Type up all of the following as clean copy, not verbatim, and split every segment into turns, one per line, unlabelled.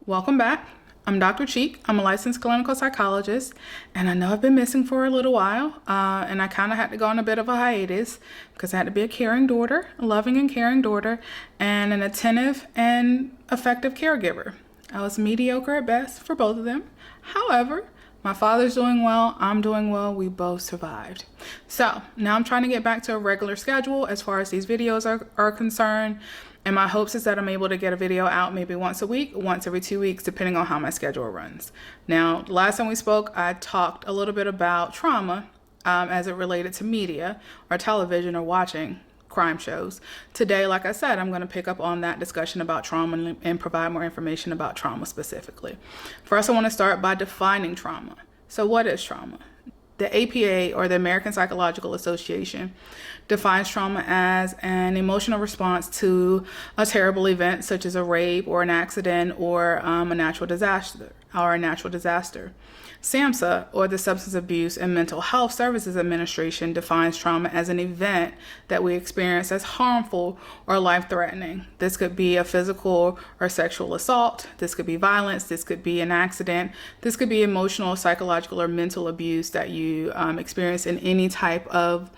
Welcome back. I'm Dr. Cheek. I'm a licensed clinical psychologist, and I know I've been missing for a little while, and I kind of had to go on a bit of a hiatus because I had to be a caring daughter, a loving and caring daughter, and an attentive and effective caregiver. I was mediocre at best for both of them. However, my father's doing well, I'm doing well, we both survived. So now I'm trying to get back to a regular schedule as far as these videos are concerned. And my hopes is that I'm able to get a video out maybe once a week, once every 2 weeks, depending on how my schedule runs. Now, last time we spoke, I talked a little bit about trauma as it related to media or television or watching crime shows. Today, like I said, I'm going to pick up on that discussion about trauma and provide more information about trauma specifically. First, I want to start by defining trauma. So what is trauma? The APA, or the American Psychological Association, defines trauma as an emotional response to a terrible event such as a rape or an accident or a natural disaster. SAMSA, or the Substance Abuse and Mental Health Services Administration, defines trauma as an event that we experience as harmful or life-threatening. This could be a physical or sexual assault. This could be violence. This could be an accident. This could be emotional, psychological, or mental abuse that you experience in any type of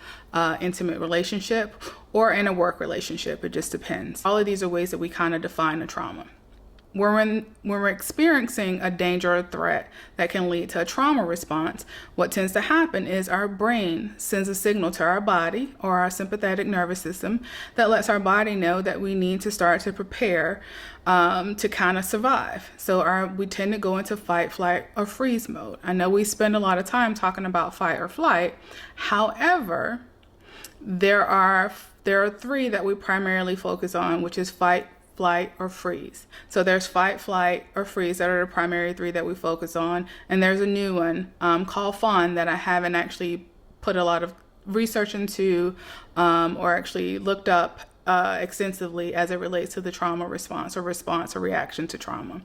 intimate relationship or in a work relationship. It just depends. All of these are ways that we kind of define a trauma. When we're experiencing a danger or threat that can lead to a trauma response, what tends to happen is our brain sends a signal to our body or our sympathetic nervous system that lets our body know that we need to start to prepare to kind of survive. So we tend to go into fight, flight, or freeze mode. I know we spend a lot of time talking about fight or flight. However, there are three that we primarily focus on, which is fight, flight, or freeze. So there's fight, flight, or freeze that are the primary three that we focus on. And there's a new one called fawn that I haven't actually put a lot of research into or actually looked up extensively as it relates to the trauma response or reaction to trauma.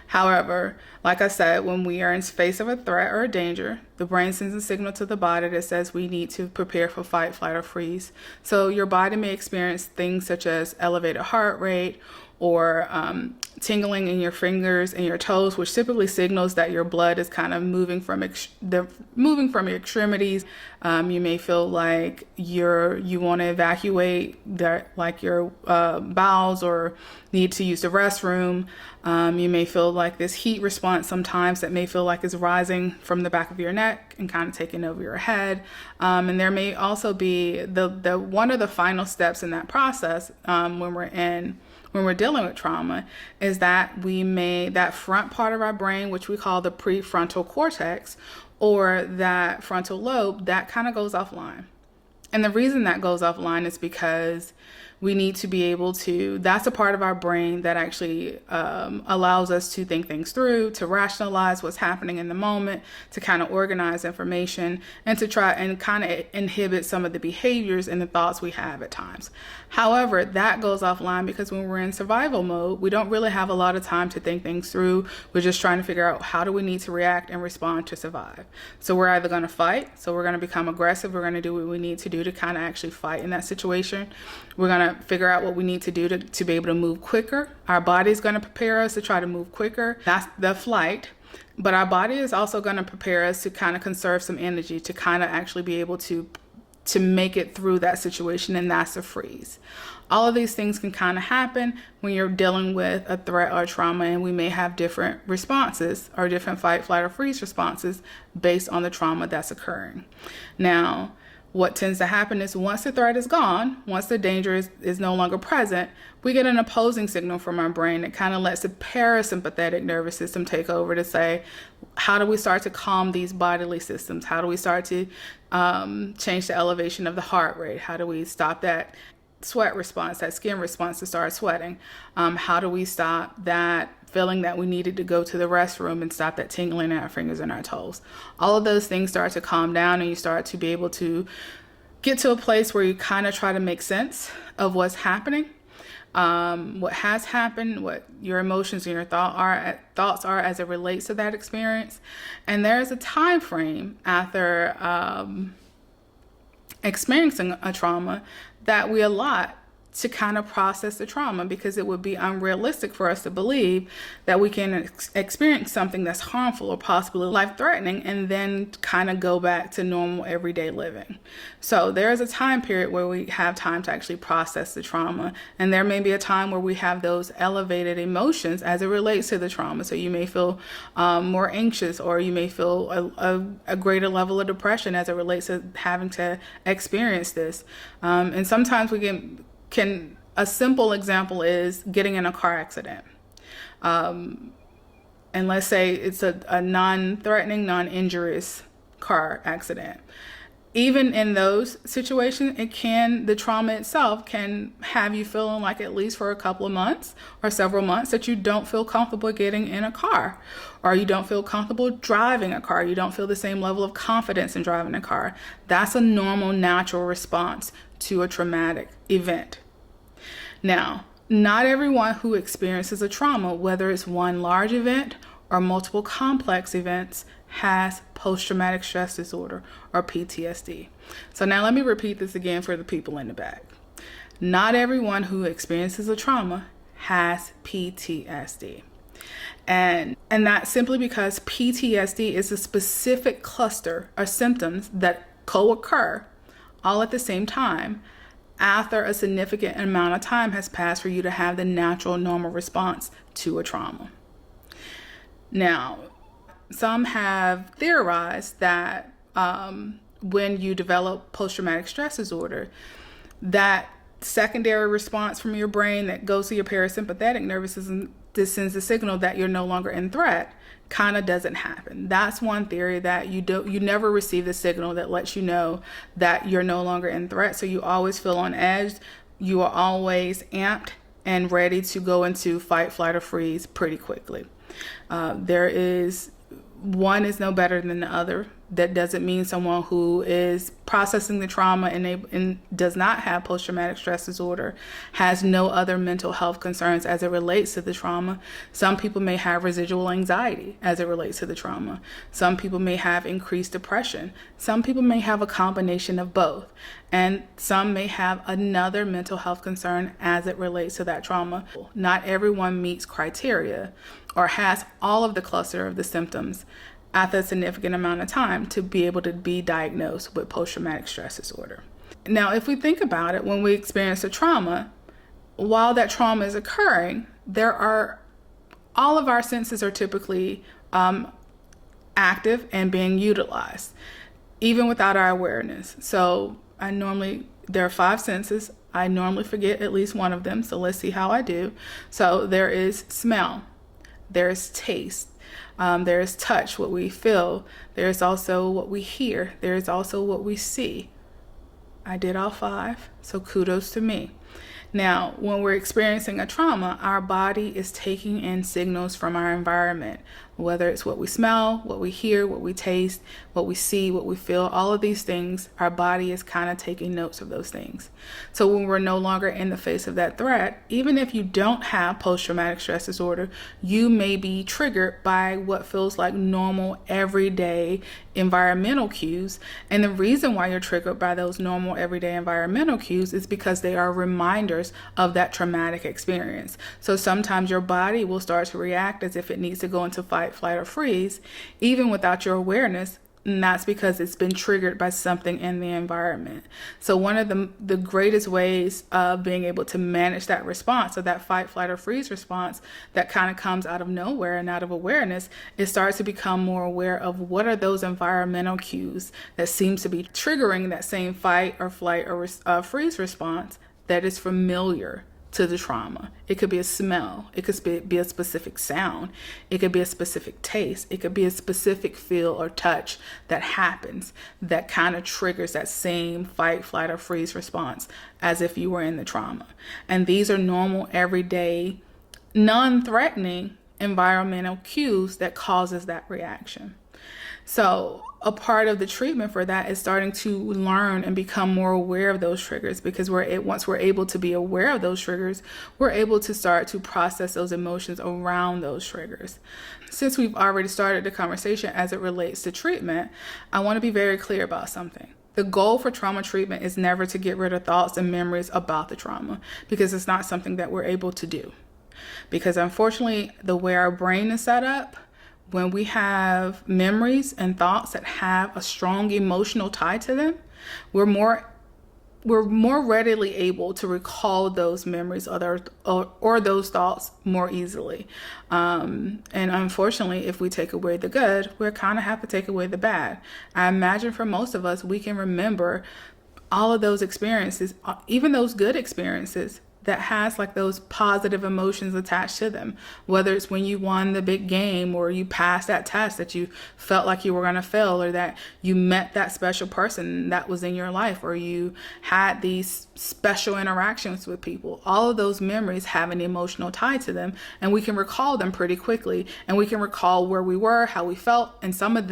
However, like I said, when we are in face of a threat or a danger, the brain sends a signal to the body that says we need to prepare for fight, flight, or freeze. So your body may experience things such as elevated heart rate or tingling in your fingers and your toes, which typically signals that your blood is kind of moving from your extremities. You may feel like you want to evacuate your bowels or need to use the restroom. You may feel like this heat response sometimes that may feel like is rising from the back of your neck and kind of taking over your head. And there may also be the one of the final steps in that process when we're dealing with trauma is that that front part of our brain, which we call the prefrontal cortex or that frontal lobe, that kind of goes offline. And the reason that goes offline is because we need to be able to, that's a part of our brain that actually allows us to think things through, to rationalize what's happening in the moment, to kind of organize information, and to try and kind of inhibit some of the behaviors and the thoughts we have at times. However, that goes offline because when we're in survival mode, we don't really have a lot of time to think things through. We're just trying to figure out how do we need to react and respond to survive. So we're either going to fight, so we're going to become aggressive, we're going to do what we need to do to kind of actually fight in that situation. We're going to figure out what we need to do to be able to move quicker. Our body's going to prepare us to try to move quicker. That's the flight. But our body is also going to prepare us to kind of conserve some energy to kind of actually be able to make it through that situation, and that's a freeze. All of these things can kind of happen when you're dealing with a threat or trauma, and we may have different responses or different fight, flight, or freeze responses based on the trauma that's occurring. Now, what tends to happen is once the threat is gone, once the danger is no longer present, we get an opposing signal from our brain that kind of lets the parasympathetic nervous system take over to say, how do we start to calm these bodily systems? How do we start to change the elevation of the heart rate? How do we stop that sweat response, that skin response to start sweating? How do we stop that feeling that we needed to go to the restroom and stop that tingling in our fingers and our toes? All of those things start to calm down, and you start to be able to get to a place where you kind of try to make sense of what's happening, what has happened, what your emotions and your thoughts are as it relates to that experience. And there's a time frame after experiencing a trauma that we allot to kind of process the trauma, because it would be unrealistic for us to believe that we can experience something that's harmful or possibly life-threatening and then kind of go back to normal everyday living. So there is a time period where we have time to actually process the trauma, and there may be a time where we have those elevated emotions as it relates to the trauma. So you may feel more anxious, or you may feel a greater level of depression as it relates to having to experience this. And sometimes we a simple example is getting in a car accident. And let's say it's a non-threatening, non-injurious car accident. Even in those situations, the trauma itself can have you feeling like, at least for a couple of months or several months, that you don't feel comfortable getting in a car, or you don't feel comfortable driving a car. You don't feel the same level of confidence in driving a car. That's a normal, natural response to a traumatic event. Now, not everyone who experiences a trauma, whether it's one large event or multiple complex events, has post-traumatic stress disorder, or PTSD. So now let me repeat this again for the people in the back. Not everyone who experiences a trauma has PTSD. And that's simply because PTSD is a specific cluster of symptoms that co-occur all at the same time after a significant amount of time has passed for you to have the natural, normal response to a trauma. Now, some have theorized that when you develop post-traumatic stress disorder, that secondary response from your brain that goes to your parasympathetic nervous system that sends a signal that you're no longer in threat kind of doesn't happen. That's one theory, that you never receive the signal that lets you know that you're no longer in threat. So you always feel on edge. You are always amped and ready to go into fight, flight, or freeze pretty quickly. One is no better than the other. That doesn't mean someone who is processing the trauma and does not have post-traumatic stress disorder has no other mental health concerns as it relates to the trauma. Some people may have residual anxiety as it relates to the trauma. Some people may have increased depression. Some people may have a combination of both. And some may have another mental health concern as it relates to that trauma. Not everyone meets criteria or has all of the cluster of the symptoms after a significant amount of time to be able to be diagnosed with post-traumatic stress disorder. Now, if we think about it, when we experience a trauma, while that trauma is occurring, all of our senses are typically active and being utilized, even without our awareness. So there are 5 senses. I normally forget at least one of them, so let's see how I do. So there is smell, there is taste, there is touch, what we feel. There is also what we hear. There is also what we see. I did all 5, so kudos to me. Now, when we're experiencing a trauma, our body is taking in signals from our environment, whether it's what we smell, what we hear, what we taste, what we see, what we feel, all of these things, our body is kind of taking notes of those things. So when we're no longer in the face of that threat, even if you don't have post-traumatic stress disorder, you may be triggered by what feels like normal, everyday environmental cues. And the reason why you're triggered by those normal, everyday environmental cues is because they are reminders of that traumatic experience. So sometimes your body will start to react as if it needs to go into fight, flight, or freeze, even without your awareness. And that's because it's been triggered by something in the environment. So one of the greatest ways of being able to manage that response, or that fight, flight, or freeze response that kind of comes out of nowhere and out of awareness, is start to become more aware of what are those environmental cues that seems to be triggering that same fight or flight or freeze response that is familiar to the trauma. It could be a smell. It could be a specific sound. It could be a specific taste. It could be a specific feel or touch that happens that kind of triggers that same fight, flight, or freeze response as if you were in the trauma. And these are normal, everyday, non-threatening environmental cues that causes that reaction. So a part of the treatment for that is starting to learn and become more aware of those triggers, because once we're able to be aware of those triggers, we're able to start to process those emotions around those triggers. Since we've already started the conversation as it relates to treatment, I want to be very clear about something. The goal for trauma treatment is never to get rid of thoughts and memories about the trauma, because it's not something that we're able to do. Because unfortunately, the way our brain is set up, when we have memories and thoughts that have a strong emotional tie to them, we're more readily able to recall those memories or those thoughts more easily. And unfortunately, if we take away the good, we kind of have to take away the bad. I imagine for most of us, we can remember all of those experiences, even those good experiences, that has like those positive emotions attached to them, whether it's when you won the big game, or you passed that test that you felt like you were going to fail, or that you met that special person that was in your life, or you had these special interactions with people. All of those memories have an emotional tie to them, and we can recall them pretty quickly, and we can recall where we were, how we felt, and some of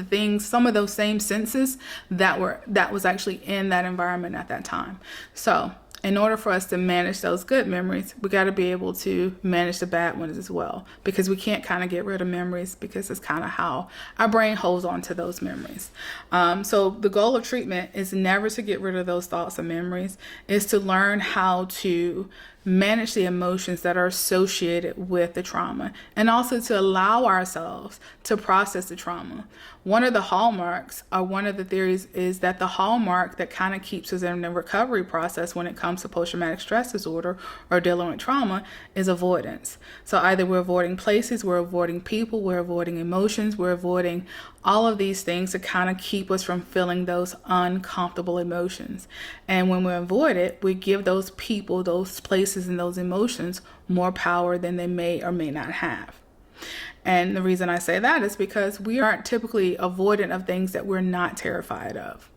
those same senses that was actually in that environment at that time. So in order for us to manage those good memories, we got to be able to manage the bad ones as well, because we can't kind of get rid of memories, because it's kind of how our brain holds on to those memories. So the goal of treatment is never to get rid of those thoughts and memories. It's to learn how to manage the emotions that are associated with the trauma, and also to allow ourselves to process the trauma. One of the hallmarks, or one of the theories, is that the hallmark that kind of keeps us in the recovery process when it comes to post-traumatic stress disorder or dealing with trauma is avoidance. So either we're avoiding places, we're avoiding people, we're avoiding emotions, we're avoiding all of these things to kind of keep us from feeling those uncomfortable emotions. And when we avoid it, we give those people, those places, and those emotions more power than they may or may not have. And the reason I say that is because we aren't typically avoidant of things that we're not terrified of.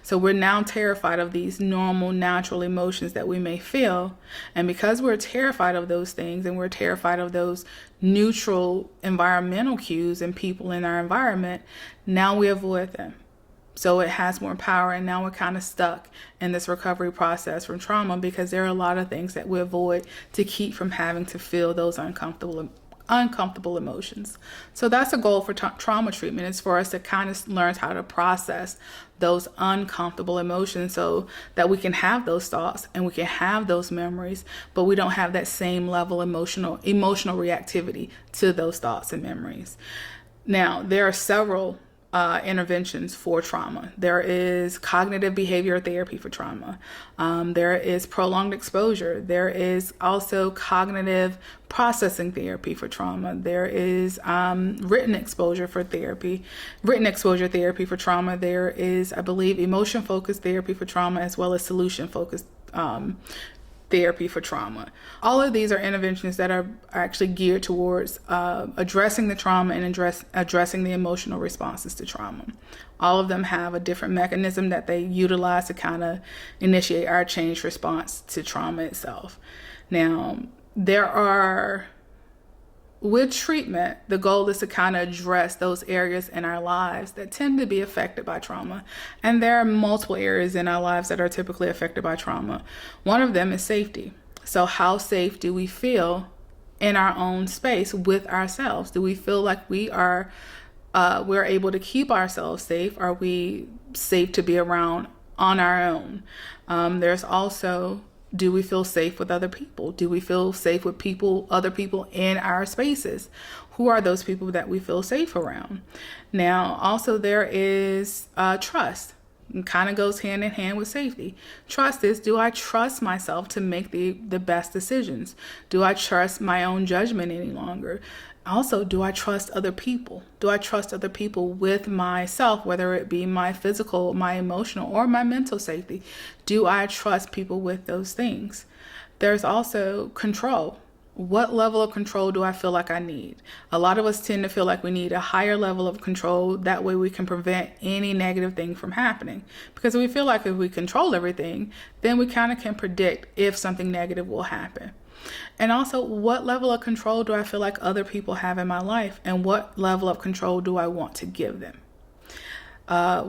So we're now terrified of these normal, natural emotions that we may feel. And because we're terrified of those things, and we're terrified of those neutral environmental cues and people in our environment, now we avoid them. So it has more power, and now we're kind of stuck in this recovery process from trauma, because there are a lot of things that we avoid to keep from having to feel those uncomfortable emotions. So that's a goal for trauma treatment, is for us to kind of learn how to process those uncomfortable emotions, so that we can have those thoughts and we can have those memories, but we don't have that same level of emotional reactivity to those thoughts and memories. Now, there are several interventions for trauma. There is cognitive behavior therapy for trauma. There is prolonged exposure. There is also cognitive processing therapy for trauma. There is written exposure therapy for trauma. There is, I believe, emotion-focused therapy for trauma, as well as solution-focused therapy for trauma. All of these are interventions that are actually geared towards addressing the trauma and addressing the emotional responses to trauma. All of them have a different mechanism that they utilize to kind of initiate our change response to trauma itself. Now, with treatment, the goal is to kind of address those areas in our lives that tend to be affected by trauma. And there are multiple areas in our lives that are typically affected by trauma. One of them is safety. So how safe do we feel in our own space with ourselves? Do we feel like we're able to keep ourselves safe? Are we safe to be around on our own? There's also, do we feel safe with other people? Do we feel safe with other people in our spaces? Who are those people that we feel safe around? Now, also there is trust. It kind of goes hand in hand with safety. Trust is, do I trust myself to make the best decisions? Do I trust my own judgment any longer? Also, do I trust other people? Do I trust other people with myself, whether it be my physical, my emotional, or my mental safety? Do I trust people with those things? There's also control. What level of control do I feel like I need? A lot of us tend to feel like we need a higher level of control. That way we can prevent any negative thing from happening. Because we feel like if we control everything, then we kind of can predict if something negative will happen. And also, what level of control do I feel like other people have in my life? And what level of control do I want to give them?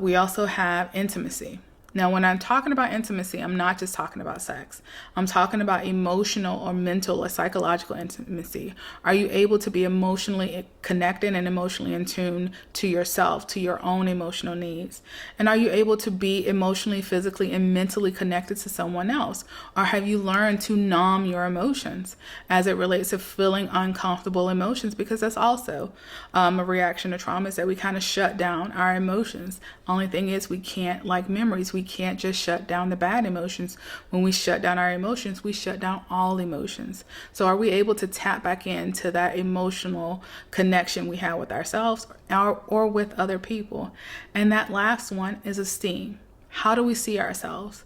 We also have intimacy. Now, when I'm talking about intimacy, I'm not just talking about sex. I'm talking about emotional or mental or psychological intimacy. Are you able to be emotionally connected and emotionally in tune to yourself, to your own emotional needs? And are you able to be emotionally, physically, and mentally connected to someone else? Or have you learned to numb your emotions as it relates to feeling uncomfortable emotions? Because that's also a reaction to trauma, is that we kind of shut down our emotions. Only thing is, we can't, like memories, we can't just shut down the bad emotions. When we shut down our emotions, we shut down all emotions. So are we able to tap back into that emotional connection we have with ourselves or with other people? And that last one is esteem. How do we see ourselves?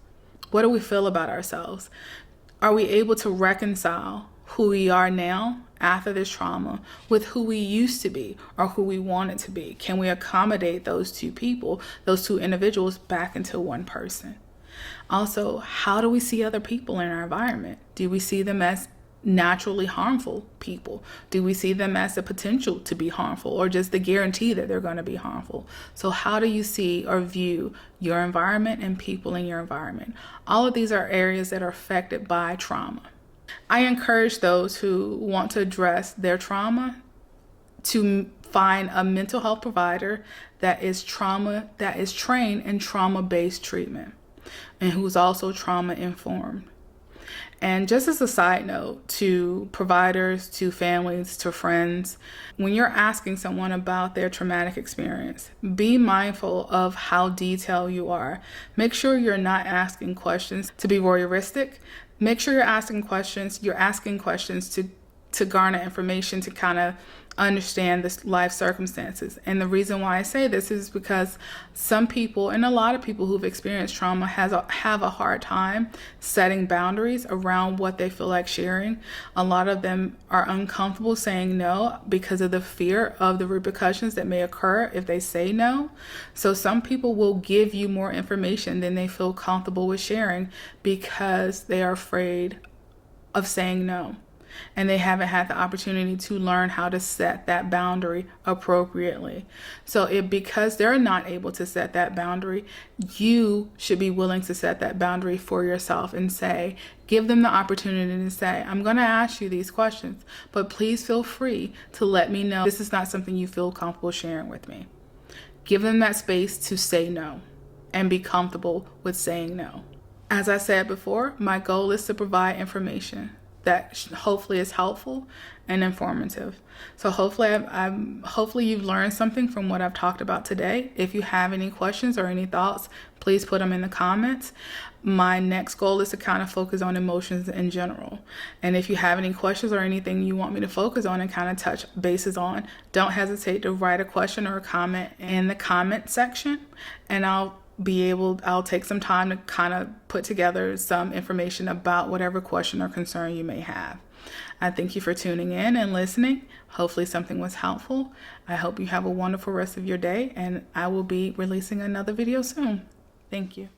What do we feel about ourselves? Are we able to reconcile who we are now after this trauma with who we used to be or who we wanted to be? Can we accommodate those two people, those two individuals, back into one person? Also, how do we see other people in our environment? Do we see them as naturally harmful people? Do we see them as the potential to be harmful, or just the guarantee that they're going to be harmful? So how do you see or view your environment and people in your environment? All of these are areas that are affected by trauma. I encourage those who want to address their trauma to find a mental health provider that is trained in trauma-based treatment and who's also trauma-informed. And just as a side note to providers, to families, to friends, when you're asking someone about their traumatic experience, be mindful of how detailed you are. Make sure you're not asking questions to be voyeuristic. Make sure you're asking questions to garner information, to kind of understand this life circumstances. And the reason why I say this is because some people, and a lot of people who've experienced trauma, have a hard time setting boundaries around what they feel like sharing. A lot of them are uncomfortable saying no because of the fear of the repercussions that may occur if they say no. So some people will give you more information than they feel comfortable with sharing because they are afraid of saying no. And they haven't had the opportunity to learn how to set that boundary appropriately. So because they're not able to set that boundary, you should be willing to set that boundary for yourself and give them the opportunity to say, I'm going to ask you these questions, but please feel free to let me know this is not something you feel comfortable sharing with me. Give them that space to say no and be comfortable with saying no. As I said before, my goal is to provide information that hopefully is helpful and informative. So hopefully you've learned something from what I've talked about today. If you have any questions or any thoughts, please put them in the comments. My next goal is to kind of focus on emotions in general. And if you have any questions or anything you want me to focus on and kind of touch bases on, don't hesitate to write a question or a comment in the comment section, and I'll take some time to kind of put together some information about whatever question or concern you may have. I thank you for tuning in and listening. Hopefully something was helpful. I hope you have a wonderful rest of your day, and I will be releasing another video soon. Thank you.